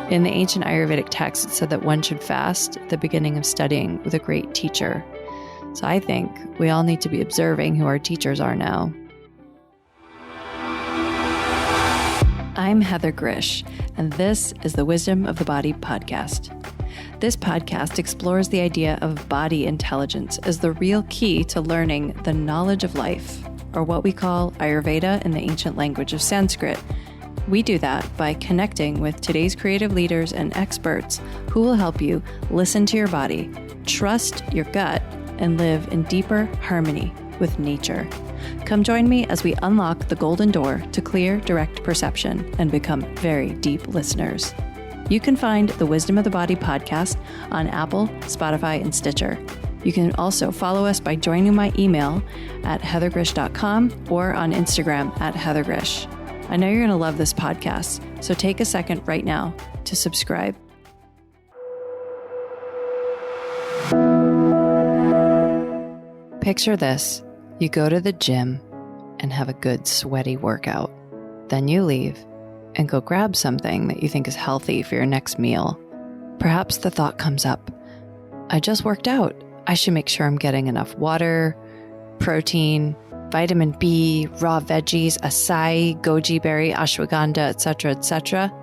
In the ancient Ayurvedic text, it said that one should fast at the beginning of studying with a great teacher. So I think we all need to be observing who our teachers are now. I'm Heather Grzych, and this is the Wisdom of the Body podcast. This podcast explores the idea of body intelligence as the real key to learning the knowledge of life, or what we call Ayurveda in the ancient language of Sanskrit. We do that by connecting with today's creative leaders and experts who will help you listen to your body, trust your gut, and live in deeper harmony with nature. Come join me as we unlock the golden door to clear, direct perception and become very deep listeners. You can find the Wisdom of the Body podcast on Apple, Spotify, and Stitcher. You can also follow us by joining my email at heathergrzych.com or on Instagram at heathergrzych. I know you're going to love this podcast, so take a second right now to subscribe. Picture this. You go to the gym and have a good sweaty workout. Then you leave and go grab something that you think is healthy for your next meal. Perhaps the thought comes up, I just worked out. I should make sure I'm getting enough water, protein, vitamin B, raw veggies, acai, goji berry, ashwagandha, etc., etc.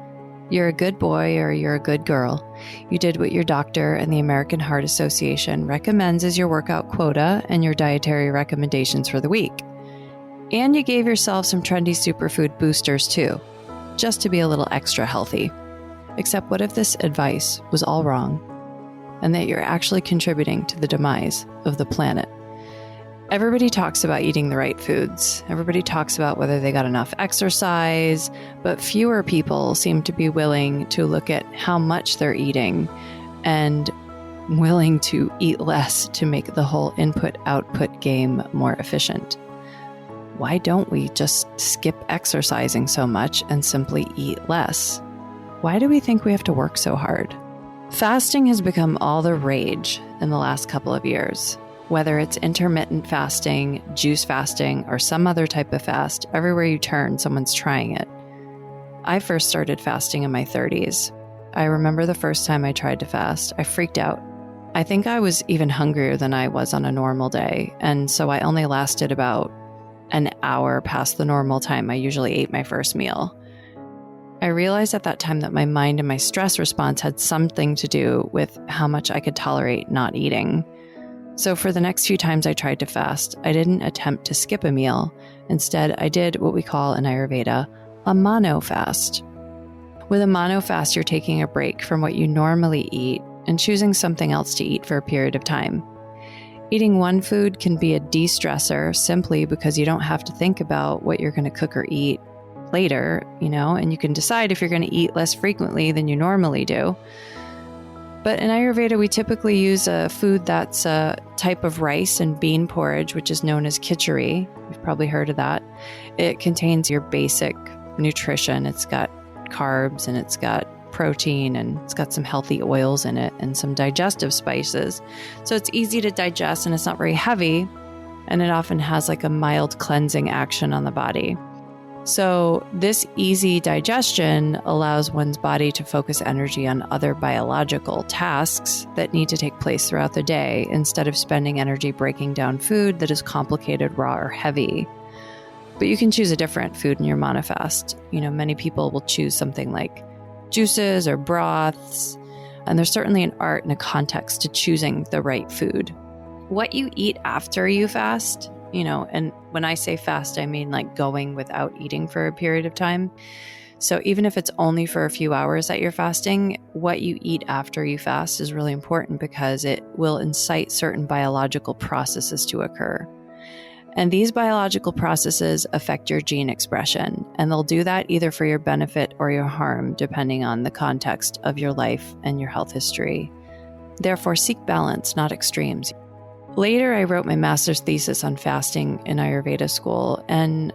You're a good boy or you're a good girl. You did what your doctor and the American Heart Association recommends as your workout quota and your dietary recommendations for the week. And you gave yourself some trendy superfood boosters too, just to be a little extra healthy. Except what if this advice was all wrong and that you're actually contributing to the demise of the planet? Everybody talks about eating the right foods. Everybody talks about whether they got enough exercise, but fewer people seem to be willing to look at how much they're eating and willing to eat less to make the whole input-output game more efficient. Why don't we just skip exercising so much and simply eat less? Why do we think we have to work so hard? Fasting has become all the rage in the last couple of years. Whether it's intermittent fasting, juice fasting, or some other type of fast, everywhere you turn, someone's trying it. I first started fasting in my 30s. I remember the first time I tried to fast, I freaked out. I think I was even hungrier than I was on a normal day, and so I only lasted about an hour past the normal time I usually ate my first meal. I realized at that time that my mind and my stress response had something to do with how much I could tolerate not eating. So for the next few times I tried to fast, I didn't attempt to skip a meal. Instead, I did what we call in Ayurveda a monofast. With a monofast, you're taking a break from what you normally eat and choosing something else to eat for a period of time. Eating one food can be a de-stressor simply because you don't have to think about what you're going to cook or eat later, and you can decide if you're going to eat less frequently than you normally do. But in Ayurveda, we typically use a food that's a type of rice and bean porridge, which is known as khichdi. You've probably heard of that. It contains your basic nutrition. It's got carbs and it's got protein and it's got some healthy oils in it and some digestive spices. So it's easy to digest and it's not very heavy. And it often has like a mild cleansing action on the body. So this easy digestion allows one's body to focus energy on other biological tasks that need to take place throughout the day instead of spending energy breaking down food that is complicated, raw, or heavy. But you can choose a different food in your monofast. Many people will choose something like juices or broths, and there's certainly an art and a context to choosing the right food. What you eat after you fast, and when I say fast, I mean like going without eating for a period of time. So even if it's only for a few hours that you're fasting, what you eat after you fast is really important because it will incite certain biological processes to occur. And these biological processes affect your gene expression, and they'll do that either for your benefit or your harm, depending on the context of your life and your health history. Therefore, seek balance, not extremes. Later, I wrote my master's thesis on fasting in Ayurveda school, and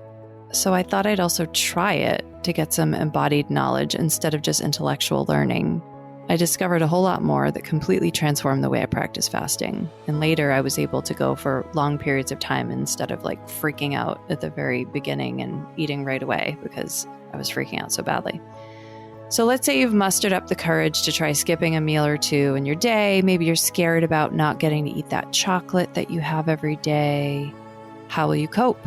so I thought I'd also try it to get some embodied knowledge instead of just intellectual learning. I discovered a whole lot more that completely transformed the way I practice fasting. And later, I was able to go for long periods of time instead of like freaking out at the very beginning and eating right away because I was freaking out so badly. So let's say you've mustered up the courage to try skipping a meal or two in your day. Maybe you're scared about not getting to eat that chocolate that you have every day. How will you cope?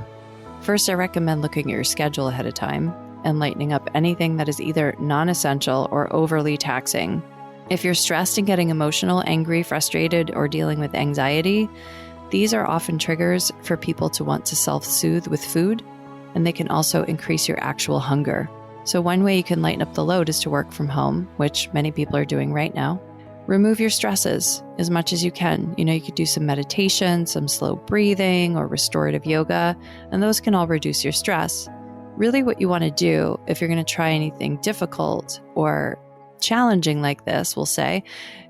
First, I recommend looking at your schedule ahead of time and lightening up anything that is either non-essential or overly taxing. If you're stressed and getting emotional, angry, frustrated, or dealing with anxiety, these are often triggers for people to want to self-soothe with food, and they can also increase your actual hunger. So one way you can lighten up the load is to work from home, which many people are doing right now. Remove your stresses as much as you can. You could do some meditation, some slow breathing, or restorative yoga, and those can all reduce your stress. Really what you want to do if you're going to try anything difficult or challenging like this, we'll say,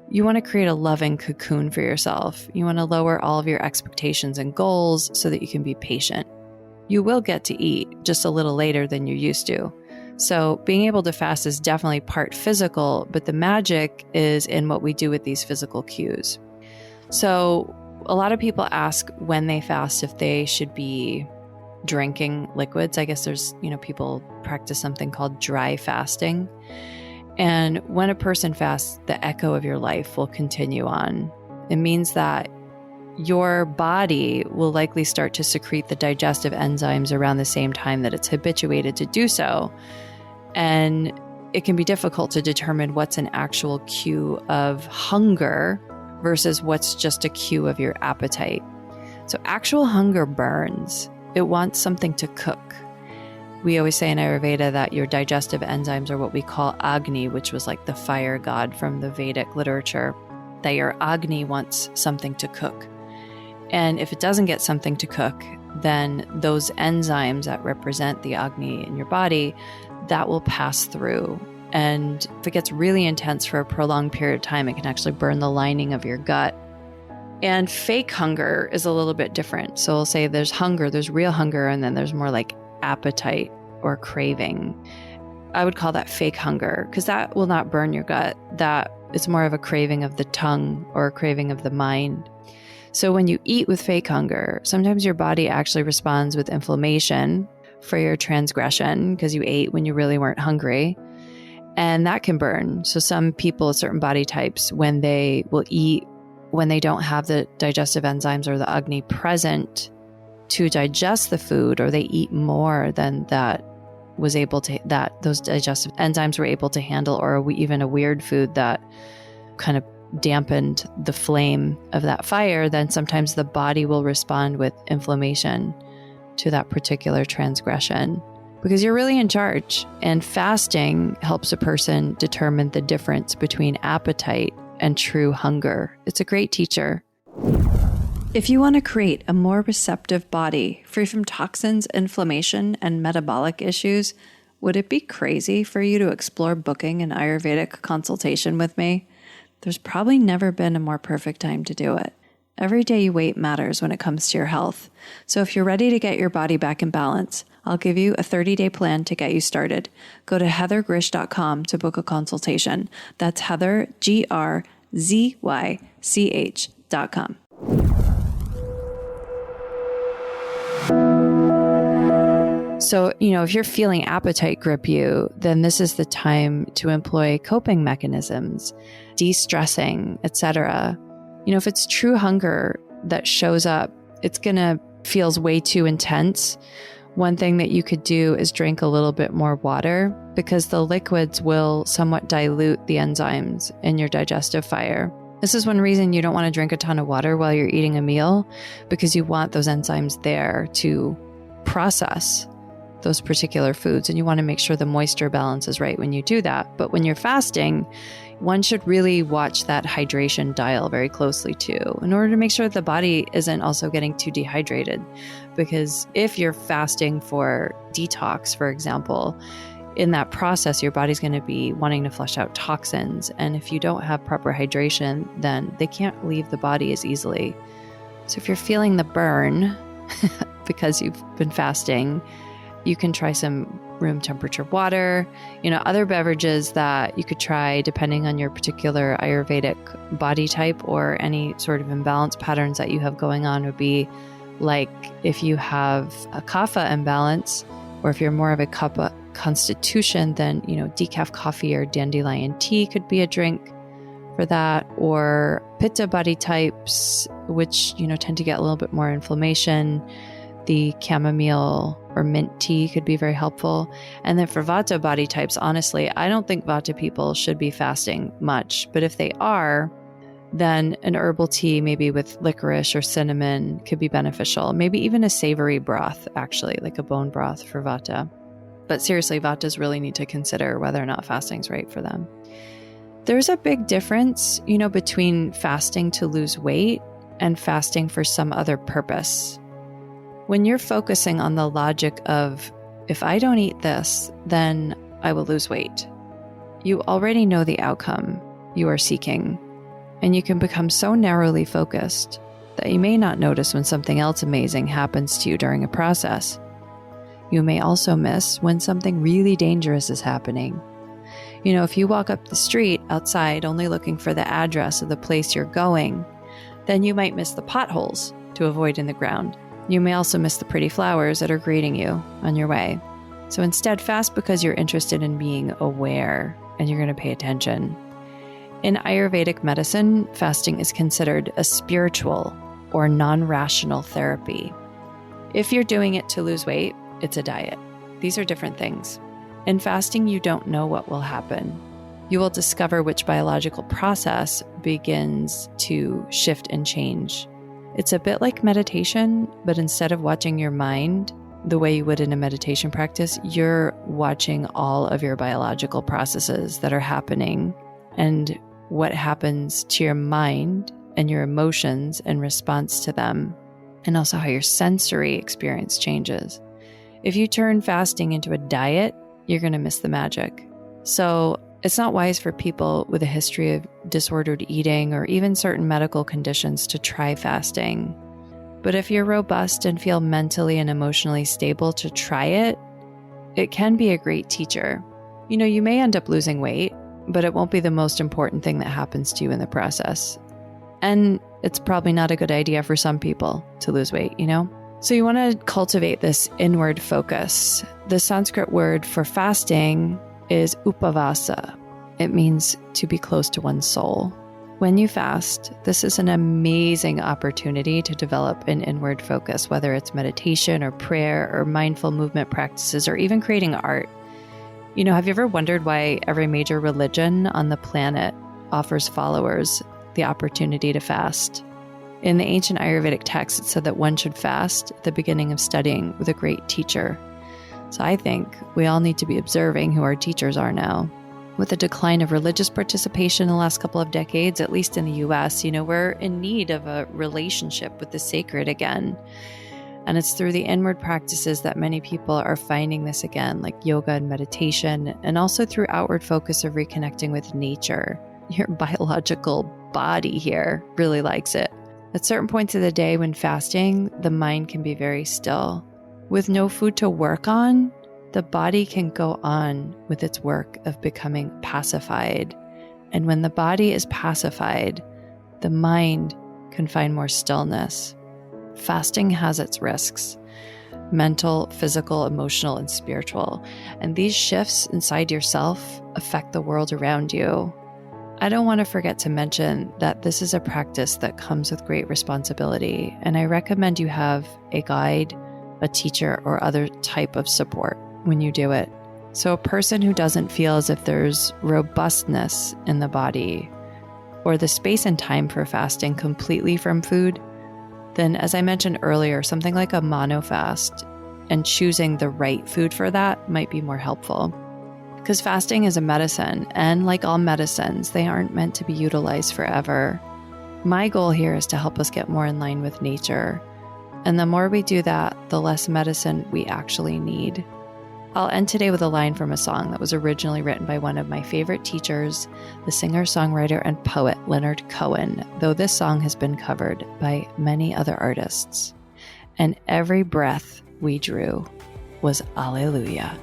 you want to create a loving cocoon for yourself. You want to lower all of your expectations and goals so that you can be patient. You will get to eat just a little later than you used to. So being able to fast is definitely part physical, but the magic is in what we do with these physical cues. So a lot of people ask when they fast if they should be drinking liquids. I guess there's, people practice something called dry fasting. And when a person fasts, the echo of your life will continue on. It means that your body will likely start to secrete the digestive enzymes around the same time that it's habituated to do so. And it can be difficult to determine what's an actual cue of hunger versus what's just a cue of your appetite. So actual hunger burns. It wants something to cook. We always say in Ayurveda that your digestive enzymes are what we call Agni, which was like the fire god from the Vedic literature, that your Agni wants something to cook. And if it doesn't get something to cook, then those enzymes that represent the Agni in your body, that will pass through. And if it gets really intense for a prolonged period of time, it can actually burn the lining of your gut. And fake hunger is a little bit different. So we'll say there's hunger, there's real hunger, and then there's more like appetite or craving. I would call that fake hunger because that will not burn your gut. That it's more of a craving of the tongue or a craving of the mind. So when you eat with fake hunger, sometimes your body actually responds with inflammation for your transgression because you ate when you really weren't hungry. And that can burn. So some people, certain body types, when they will eat, when they don't have the digestive enzymes or the Agni present to digest the food, or they eat more than that was able to, that those digestive enzymes were able to handle, or even a weird food that kind of dampened the flame of that fire, then sometimes the body will respond with inflammation to that particular transgression because you're really in charge. And fasting helps a person determine the difference between appetite and true hunger. It's a great teacher. If you want to create a more receptive body, free from toxins, inflammation, and metabolic issues, would it be crazy for you to explore booking an Ayurvedic consultation with me? There's probably never been a more perfect time to do it. Every day you wait matters when it comes to your health. So if you're ready to get your body back in balance, I'll give you a 30-day plan to get you started. Go to heathergrzych.com to book a consultation. That's Heather, GRZYCH.com. So, if you're feeling appetite grip you, then this is the time to employ coping mechanisms, de-stressing, etc. If it's true hunger that shows up, it's going to feels way too intense. One thing that you could do is drink a little bit more water because the liquids will somewhat dilute the enzymes in your digestive fire. This is one reason you don't want to drink a ton of water while you're eating a meal, because you want those enzymes there to process those particular foods, and you want to make sure the moisture balance is right when you do that. But when you're fasting, one should really watch that hydration dial very closely too, in order to make sure the body isn't also getting too dehydrated. Because if you're fasting for detox, for example, in that process, your body's going to be wanting to flush out toxins. And if you don't have proper hydration, then they can't leave the body as easily. So if you're feeling the burn because you've been fasting, you can try some room temperature water. Other beverages that you could try depending on your particular Ayurvedic body type or any sort of imbalance patterns that you have going on would be like if you have a kapha imbalance, or if you're more of a constitution, then, decaf coffee or dandelion tea could be a drink for that, or pitta body types, which, tend to get a little bit more inflammation. The chamomile or mint tea could be very helpful. And then for vata body types, honestly, I don't think vata people should be fasting much, but if they are, then an herbal tea, maybe with licorice or cinnamon, could be beneficial. Maybe even a savory broth, actually, like a bone broth for vata. But seriously, vatas really need to consider whether or not fasting is right for them. There's a big difference, between fasting to lose weight and fasting for some other purpose. When you're focusing on the logic of, if I don't eat this, then I will lose weight, you already know the outcome you are seeking. And you can become so narrowly focused that you may not notice when something else amazing happens to you during a process. You may also miss when something really dangerous is happening. If you walk up the street outside only looking for the address of the place you're going, then you might miss the potholes to avoid in the ground. You may also miss the pretty flowers that are greeting you on your way. So instead, fast because you're interested in being aware and you're going to pay attention. In Ayurvedic medicine, fasting is considered a spiritual or non-rational therapy. If you're doing it to lose weight, it's a diet. These are different things. In fasting, you don't know what will happen. You will discover which biological process begins to shift and change. It's a bit like meditation, but instead of watching your mind the way you would in a meditation practice, you're watching all of your biological processes that are happening and what happens to your mind and your emotions in response to them, and also how your sensory experience changes. If you turn fasting into a diet, you're going to miss the magic. So it's not wise for people with a history of disordered eating or even certain medical conditions to try fasting. But if you're robust and feel mentally and emotionally stable to try it, it can be a great teacher. You may end up losing weight, but it won't be the most important thing that happens to you in the process. And it's probably not a good idea for some people to lose weight, So you want to cultivate this inward focus. The Sanskrit word for fasting is upavasa. It means to be close to one's soul. When you fast, this is an amazing opportunity to develop an inward focus, whether it's meditation or prayer or mindful movement practices or even creating art. Have you ever wondered why every major religion on the planet offers followers the opportunity to fast? In the ancient Ayurvedic texts, it said that one should fast at the beginning of studying with a great teacher. So I think we all need to be observing who our teachers are now. With the decline of religious participation in the last couple of decades, at least in the US, we're in need of a relationship with the sacred again. And it's through the inward practices that many people are finding this again, like yoga and meditation, and also through outward focus of reconnecting with nature. Your biological body here really likes it. At certain points of the day when fasting, the mind can be very still. With no food to work on, the body can go on with its work of becoming pacified. And when the body is pacified, the mind can find more stillness. Fasting has its risks: mental, physical, emotional, and spiritual. And these shifts inside yourself affect the world around you. I don't want to forget to mention that this is a practice that comes with great responsibility, and I recommend you have a guide, a teacher, or other type of support when you do it. So a person who doesn't feel as if there's robustness in the body or the space and time for fasting completely from food, then, as I mentioned earlier, something like a monofast and choosing the right food for that might be more helpful. Because fasting is a medicine, and like all medicines, they aren't meant to be utilized forever. My goal here is to help us get more in line with nature. And the more we do that, the less medicine we actually need. I'll end today with a line from a song that was originally written by one of my favorite teachers, the singer, songwriter, and poet Leonard Cohen, though this song has been covered by many other artists. And every breath we drew was Alleluia.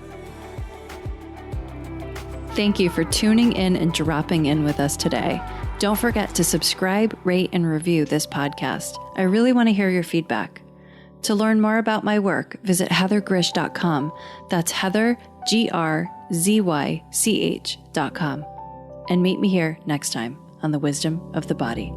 Thank you for tuning in and dropping in with us today. Don't forget to subscribe, rate, and review this podcast. I really want to hear your feedback. To learn more about my work, visit heathergrzych.com. That's Heather, GRZYCH.com. And meet me here next time on The Wisdom of the Body.